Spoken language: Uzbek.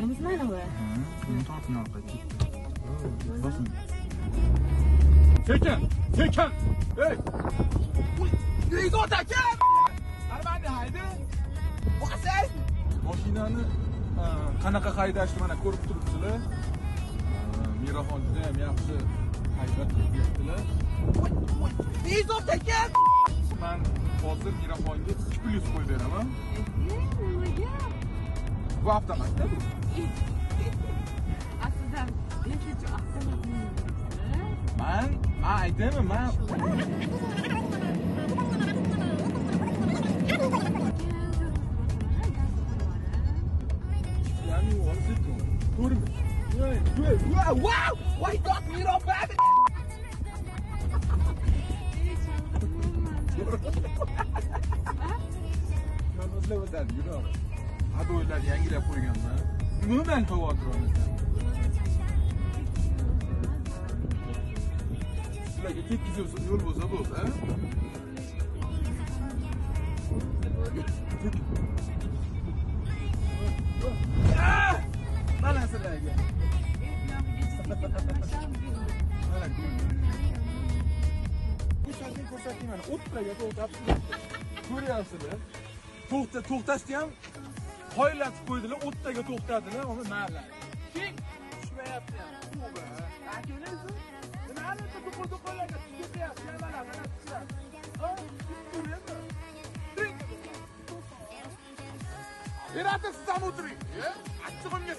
Tortamiz mana bu. Buni tortmay orqaga. Bosim. Sekin! Sekin! Ey! Nega aka? Armani haydi. Bosay! Mashinani qanaqa haydashni mana ko'rib turibsizlar. Miraxon juda ham yaxshi haydab ketyaptilar. Nega aka? Men hozir Miraxonga 2+ qo'yib beraman. Nimaga? Bu avtomatda bu. Aslida lekin avtomatni Men aytaman, men Wow! Why got me off back? Yolg'izlar o'tadi, yuradi. Adoylar yangilab qo'yganman. Nimadan xavotir olasan? Sizlarga tekizib yo'l bo'lsa bo'lsa, ha? Mana sizlarga. Ko'rsating mana o'tlarga to'xtatib ko'ryapsizlar. To'xtashni ham qoyillatib qo'ydilar, o'tlarga to'xtadilar, uni mayli. Kim tushmayapti ham. To'g'ri. Akangiz nimani to'qol-to'qollarga tushayapti, mana sizlar. Ha? Ko'ryapmi? Berasiz ham o'tiring. Achchig'imga